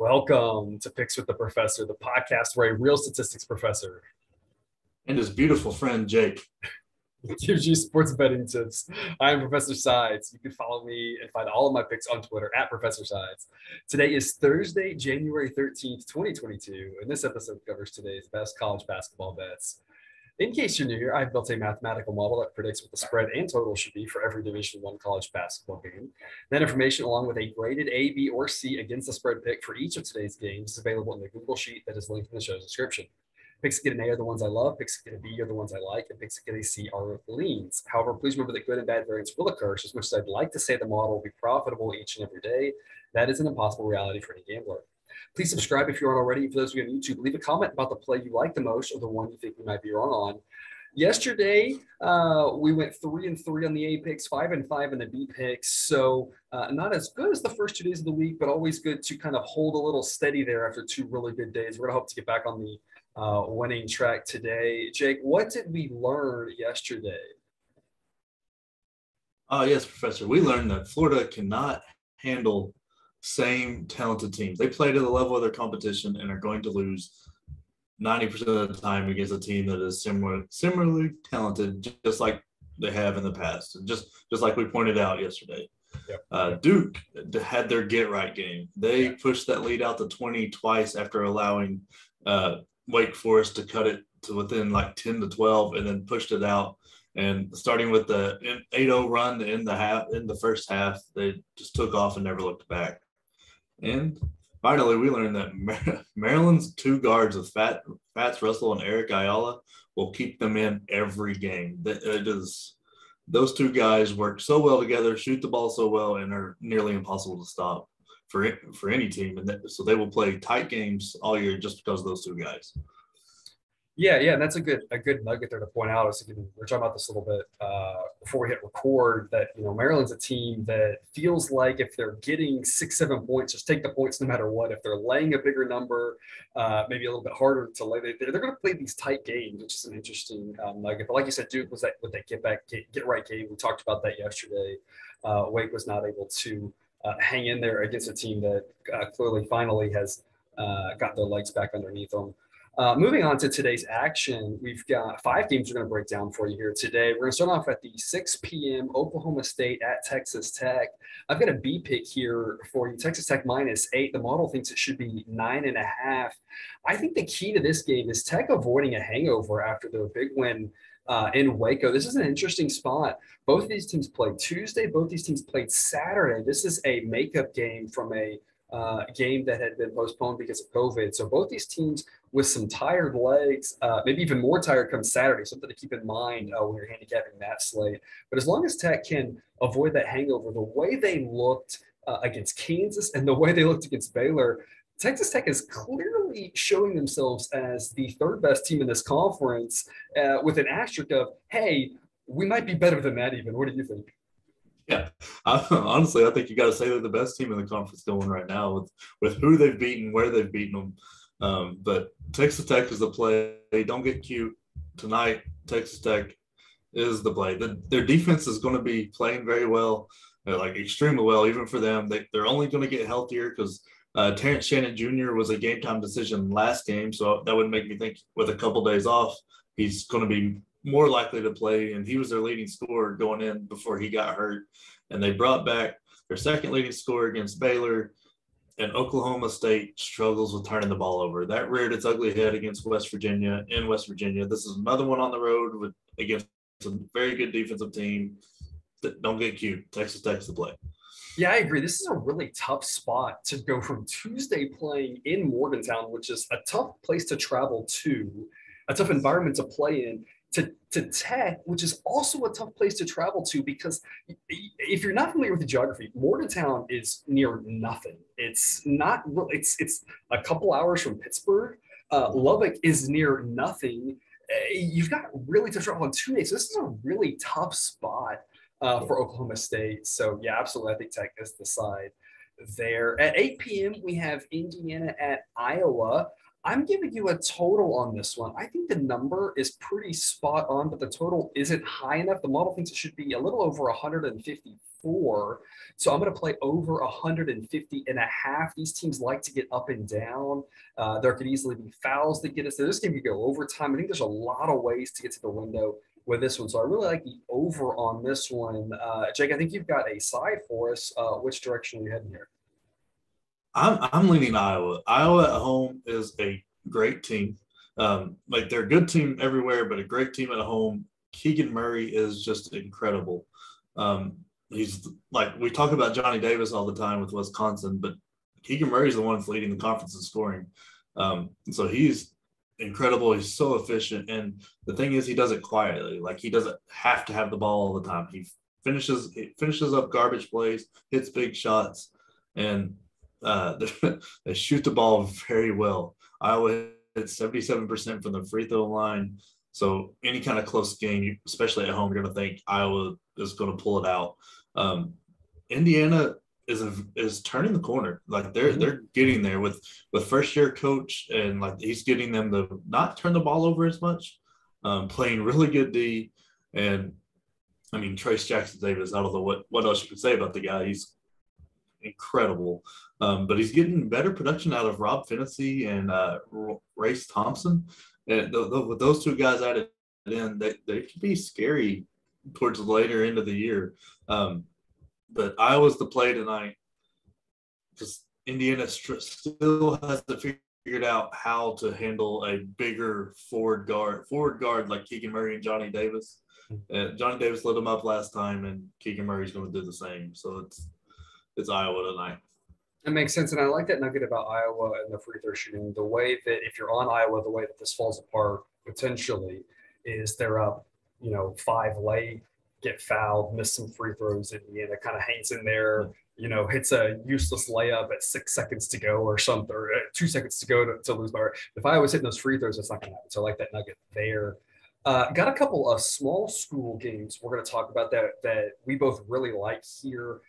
Welcome to Picks with the Professor, the podcast where a real statistics professor and his beautiful friend Jake. gives you sports betting tips. I am Professor Sides. You can follow me and find all of my picks on Twitter at Professor Sides. Today is Thursday, January 13th, 2022, and this episode covers today's best college basketball bets. In case you're new here, I've built a mathematical model that predicts what the spread and total should be for every Division I college basketball game. That information, along with a graded A, B, or C against the spread pick for each of today's games, is available in the Google Sheet that is linked in the show's description. Picks that get an A are the ones I love, picks that get a B are the ones I like, and picks that get a C are leans. However, please remember that good and bad variance will occur. As much as I'd like to say the model will be profitable each and every day, that is an impossible reality for any gambler. Please subscribe if you aren't already. For those of you on YouTube, leave a comment about the play you like the most or the one you think we might be wrong on. Yesterday, we went 3-3 on the A picks, 5-5 in the B picks. So not as good as the first 2 days of the week, but always good to kind of hold a little steady there after 2 really good days. We're going to hope to get back on the winning track today. Jake, what did we learn yesterday? Yes, Professor. We learned that Florida cannot handle same talented teams. They play to the level of their competition and are going to lose 90% of the time against a team that is similarly talented, just like they have in the past. Just like we pointed out yesterday. Yep. Duke had their get-right game. They pushed that lead out to 20 twice after allowing Wake Forest to cut it to within like 10 to 12 and then pushed it out. And starting with the 8-0 run in the first half, they just took off and never looked back. And finally, we learned that Maryland's 2 guards with Fats Russell and Eric Ayala will keep them in every game. Those 2 guys work so well together, shoot the ball so well, and are nearly impossible to stop for any team. And so they will play tight games all year just because of those 2 guys. Yeah, and that's a good nugget there to point out. We're talking about this a little bit before we hit record. That Maryland's a team that feels like if they're getting 6-7 points, just take the points no matter what. If they're laying a bigger number, maybe a little bit harder to lay. They're going to play these tight games, which is an interesting nugget. But like you said, Duke was that with that get right game. We talked about that yesterday. Wake was not able to hang in there against a team that clearly finally has got their legs back underneath them. Moving on to today's action, we've got 5 games we're going to break down for you here today. We're going to start off at the 6 p.m. Oklahoma State at Texas Tech. I've got a B pick here for you. Texas Tech -8. The model thinks it should be 9.5. I think the key to this game is Tech avoiding a hangover after their big win in Waco. This is an interesting spot. Both of these teams played Tuesday. Both these teams played Saturday. This is a makeup game from a game that had been postponed because of COVID. So both these teams with some tired legs, maybe even more tired come Saturday, something to keep in mind when you're handicapping that slate. But as long as Tech can avoid that hangover, the way they looked against Kansas and the way they looked against Baylor, Texas Tech is clearly showing themselves as the 3rd best team in this conference with an asterisk of, hey, we might be better than that even. What do you think? Yeah, honestly, I think you got to say they're the best team in the conference going right now with who they've beaten, where they've beaten them. But Texas Tech is the play. Don't get cute tonight. Texas Tech is the play. Their defense is going to be playing very well, like extremely well, even for them. They're only going to get healthier because Terrence Shannon Jr. was a game time decision last game, so that would make me think with a couple days off, he's going to be more likely to play, and he was their leading scorer going in before he got hurt. And they brought back their 2nd leading scorer against Baylor, and Oklahoma State struggles with turning the ball over. That reared its ugly head against West Virginia in West Virginia. This is another one on the road against a very good defensive team. Don't get cute. Texas Tech's the play. Yeah, I agree. This is a really tough spot to go from Tuesday playing in Morgantown, which is a tough place to travel to, a tough environment to play in, to Tech, which is also a tough place to travel to because if you're not familiar with the geography, Morgantown is near nothing. It's not – it's a couple hours from Pittsburgh. Lubbock is near nothing. You've got really tough travel on 2 days. So this is a really tough spot for Oklahoma State. So, yeah, absolutely. I think Tech is the side there. At 8 p.m., we have Indiana at Iowa. I'm giving you a total on this one. I think the number is pretty spot on, but the total isn't high enough. The model thinks it should be a little over 155. 4. So I'm going to play over 150.5. These teams like to get up and down. There could easily be fouls that get us there. This game could go overtime. I think there's a lot of ways to get to the window with this one. So I really like the over on this one. Jake, I think you've got a side for us. Which direction are you heading here? I'm leaning Iowa. Iowa at home is a great team. Like they're a good team everywhere, but a great team at home. Keegan Murray is just incredible. He's like we talk about Johnny Davis all the time with Wisconsin, but Keegan Murray's the one that's leading the conference in scoring. So he's incredible. He's so efficient, and the thing is, he does it quietly. Like he doesn't have to have the ball all the time. He finishes up garbage plays, hits big shots, and they shoot the ball very well. Iowa hits 77% from the free throw line. So any kind of close game, especially at home, you're going to think Iowa is going to pull it out. Indiana is turning the corner. Like they're getting there with first year coach, and like he's getting them to not turn the ball over as much, playing really good D. And I mean Trace Jackson Davis. I don't know what else you can say about the guy. He's incredible. But he's getting better production out of Rob Finney and Race Thompson. And with those two guys added in, they could be scary towards the later end of the year. But Iowa's the play tonight because Indiana still hasn't figured out how to handle a bigger forward guard like Keegan Murray and Johnny Davis. Johnny Davis lit him up last time, and Keegan Murray's going to do the same. So it's Iowa tonight. It makes sense. And I like that nugget about Iowa and the free throw shooting. The way that if you're on Iowa, the way that this falls apart potentially is they're up, 5 late, get fouled, miss some free throws. Indiana kind of hangs in there, hits a useless layup at 6 seconds to go or something, or 2 seconds to go to lose by. If Iowa's hitting those free throws, that's not going to happen. So I like that nugget there. Got a couple of small school games we're going to talk about that we both really like here.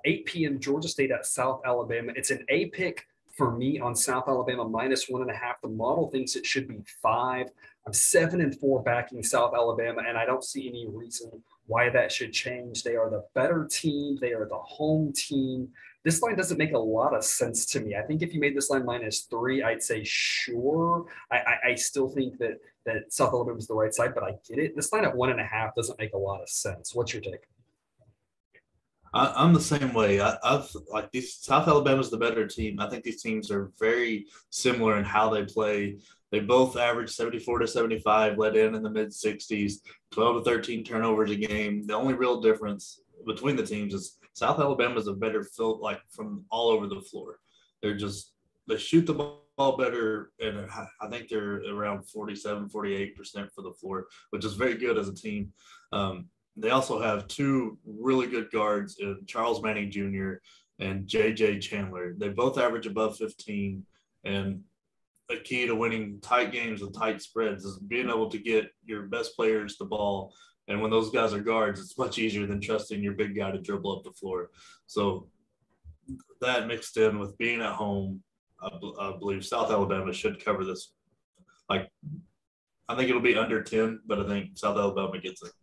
8 p.m. Georgia State at South Alabama. It's an A pick for me on South Alabama -1.5. The model thinks it should be 5. I'm 7-4 backing South Alabama, and I don't see any reason why that should change. They are the better team. They are the home team. This line doesn't make a lot of sense to me. I think if you made this line -3, I'd say sure. I still think that South Alabama is the right side, but I get it. This line at 1.5 doesn't make a lot of sense. What's your take? I'm the same way. I've like these South Alabama's the better team. I think these teams are very similar in how they play. They both average 74 to 75, let in the mid 60s, 12 to 13 turnovers a game. The only real difference between the teams is South Alabama's a better field, like from all over the floor. They shoot the ball better, and I think they're around 47, 48% for the floor, which is very good as a team. They also have 2 really good guards in Charles Manning Jr. and J.J. Chandler. They both average above 15, and a key to winning tight games and tight spreads is being able to get your best players the ball. And when those guys are guards, it's much easier than trusting your big guy to dribble up the floor. So that mixed in with being at home, I believe South Alabama should cover this. Like, I think it'll be under 10, but I think South Alabama gets it.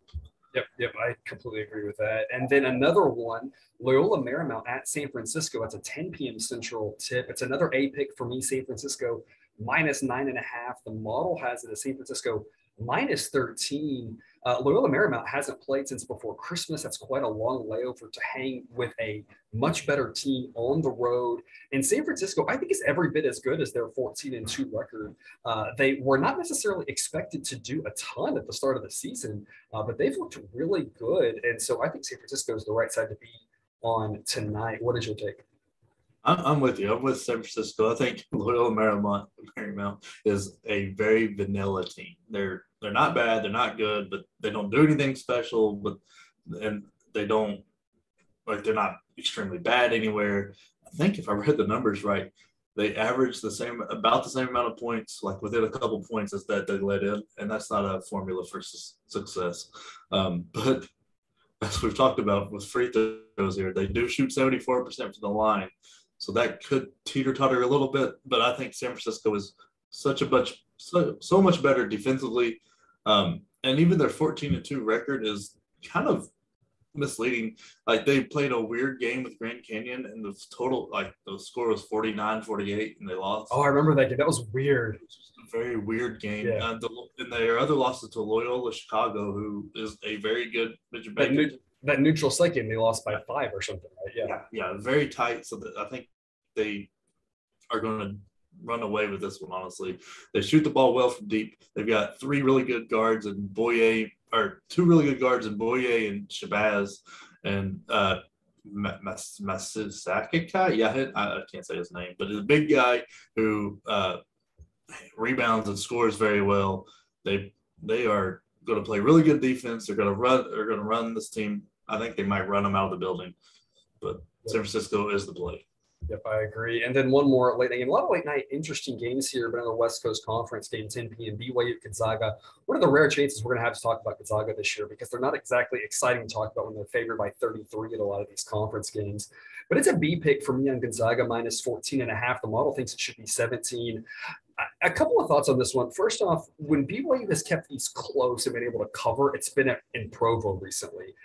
Yep, I completely agree with that. And then another one, Loyola Marymount at San Francisco. It's a 10 p.m. Central tip. It's another A pick for me, San Francisco -9.5. The model has it as San Francisco -13. Loyola Marymount hasn't played since before Christmas. That's quite a long layover to hang with a much better team on the road. And San Francisco, I think, is every bit as good as their 14-2 record. They were not necessarily expected to do a ton at the start of the season, but they've looked really good. And so I think San Francisco is the right side to be on tonight. What is your take? I'm with you. I'm with San Francisco. I think Loyola Marymount is a very vanilla team. They're not bad. They're not good, but they don't do anything special. And they're not extremely bad anywhere. I think if I read the numbers right, they average about the same amount of points, like within a couple points as that they let in, and that's not a formula for success. But as we've talked about with free throws here, they do shoot 74% from the line. So that could teeter-totter a little bit, but I think San Francisco is so much better defensively. And even their 14-2 record is kind of misleading. Like they played a weird game with Grand Canyon, and the total, like the score was 49-48, and they lost. Oh, I remember that game. That was weird. It was just a very weird game. Yeah. And their other losses to Loyola Chicago, who is a very good midget banker. That neutral site game, they lost by 5 or something, right? Yeah, very tight. So I think they are going to run away with this one, honestly. They shoot the ball well from deep. They've got 3 really good guards in Boyer, or 2 really good guards in Boyer and Shabazz, and Masakika. Yeah, I can't say his name, but he's a big guy who rebounds and scores very well. They are going to play really good defense. They're going to run this team. I think they might run them out of the building, but San Francisco is the play. Yep, I agree. And then one more late night game. A lot of late night interesting games here, but in the West Coast Conference game, 10 p.m. BYU Gonzaga. What are the rare chances we're going to have to talk about Gonzaga this year? Because they're not exactly exciting to talk about when they're favored by 33 at a lot of these conference games. But it's a B pick for me on Gonzaga minus 14.5. The model thinks it should be 17. A couple of thoughts on this one. First off, when BYU has kept these close and been able to cover, it's been in Provo recently.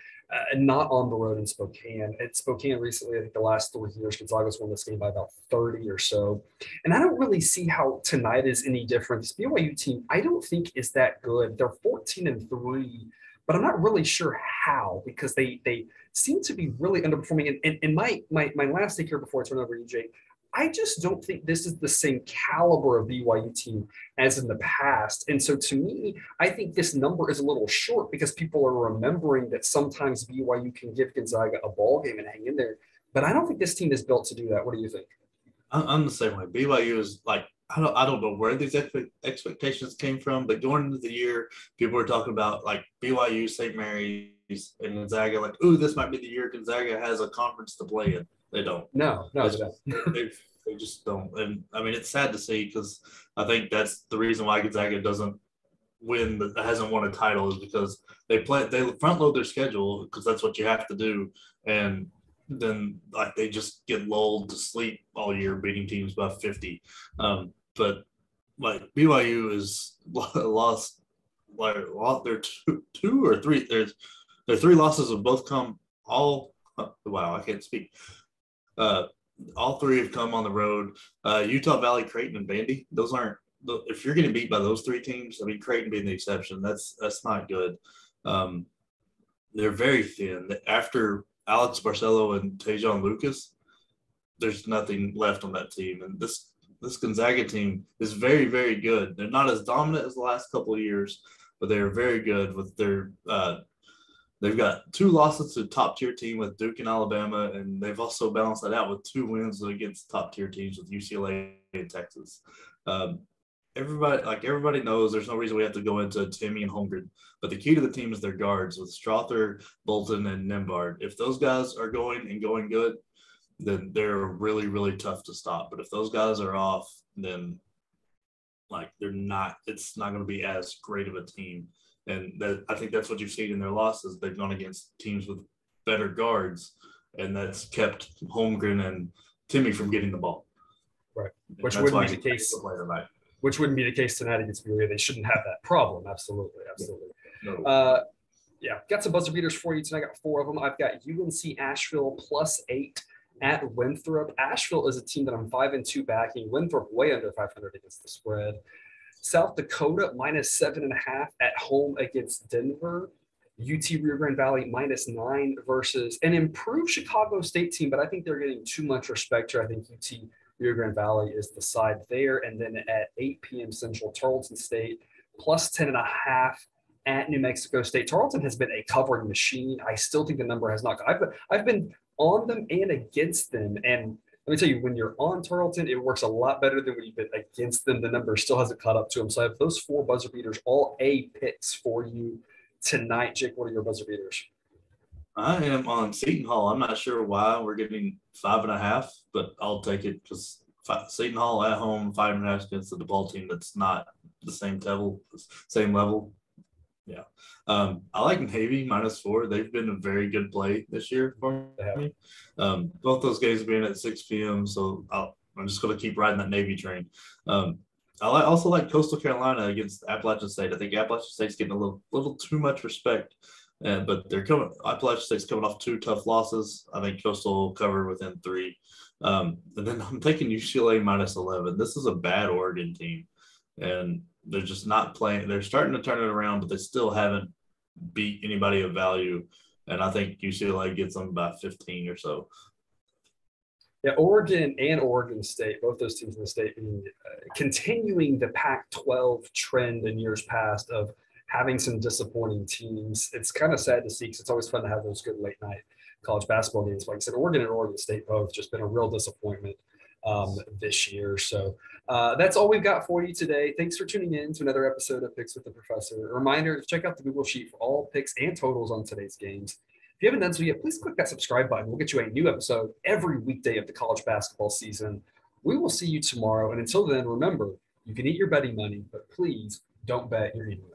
And not on the road in Spokane. At Spokane recently, I think the last 3 years, Gonzaga's won this game by about 30 or so. And I don't really see how tonight is any different. This BYU team, I don't think is that good. They're 14-3, but I'm not really sure how, because they seem to be really underperforming. And my last take here before I turn over to you, Jake, I just don't think this is the same caliber of BYU team as in the past. And so to me, I think this number is a little short because people are remembering that sometimes BYU can give Gonzaga a ball game and hang in there. But I don't think this team is built to do that. What do you think? I'm the same way. BYU is like, I don't know where these expectations came from, but going into the year, people were talking about like BYU, St. Mary's, and Gonzaga, like, ooh, this might be the year Gonzaga has a conference to play in. They don't. No, they don't. They just don't. And I mean, it's sad to see because I think that's the reason why Gonzaga hasn't won a title, is because they front load their schedule because that's what you have to do. And then like they just get lulled to sleep all year beating teams by 50. But like BYU is lost their two or three. Their 3 losses have both come all. Wow, I can't speak. All 3 have come on the road. Utah Valley, Creighton, and Vandy. Those aren't. If you're getting beat by those 3 teams, I mean Creighton being the exception, that's not good. They're very thin. After Alex Barcelo and Tejon Lucas, there's nothing left on that team. And this Gonzaga team is very, very good. They're not as dominant as the last couple of years, but they're very good with their they've got 2 losses to a top-tier team with Duke and Alabama, and they've also balanced that out with 2 wins against top-tier teams with UCLA and Texas. Everybody knows there's no reason we have to go into Timmy and Holmgren, but the key to the team is their guards with Strother, Bolton, and Nembhard. If those guys are going good, then they're really, really tough to stop. But if those guys are off, then it's not going to be as great of a team. And I think that's what you've seen in their losses. They've gone against teams with better guards, and that's kept Holmgren and Timmy from getting the ball. Right, which wouldn't be the case. Which wouldn't be the case tonight against BYU. They shouldn't have that problem. Absolutely. No. Yeah, got some buzzer beaters for you tonight. I got 4 of them. I've got UNC Asheville +8 at Winthrop. Asheville is a team that I'm 5-2 backing. Winthrop way under 500 against the spread. South Dakota -7.5 at home against Denver. UT Rio Grande Valley -9 versus an improved Chicago State team, but I think they're getting too much respect here. I think UT Rio Grande Valley is the side there. And then at 8 p.m. Central, Tarleton State +10.5 at New Mexico State. Tarleton has been a covering machine. I still think the number has not. I've been on them and against them, and let me tell you, when you're on Tarleton, it works a lot better than when you've been against them. The number still hasn't caught up to them. So I have those 4 buzzer beaters, all A picks for you tonight. Jake, what are your buzzer beaters? I am on Seton Hall. I'm not sure why we're getting 5.5, but I'll take it because Seton Hall at home, 5.5 against the DePaul team that's not the same level. Yeah. I like Navy -4. They've been a very good play this year for me. Both those games being at 6 p.m., so I'm just going to keep riding that Navy train. I also like Coastal Carolina against Appalachian State. I think Appalachian State's getting a little too much respect, But they're coming. Appalachian State's coming off 2 tough losses. I think Coastal will cover within 3. And then I'm taking UCLA -11. This is a bad Oregon team, and they're just not playing. They're starting to turn it around, but they still haven't beat anybody of value. And I think UCLA gets them by 15 or so. Yeah, Oregon and Oregon State, both those teams in the state, continuing the Pac-12 trend in years past of having some disappointing teams. It's kind of sad to see because it's always fun to have those good late night college basketball games. Like I said, Oregon and Oregon State both just been a real disappointment this year. So that's all we've got for you today. Thanks for tuning in to another episode of Picks with the Professor. A reminder to check out the Google Sheet for all picks and totals on today's games. If you haven't done so yet, please click that subscribe button. We'll get you a new episode every weekday of the college basketball season. We will see you tomorrow. And until then, remember, you can eat your betting money, but please don't bet your English.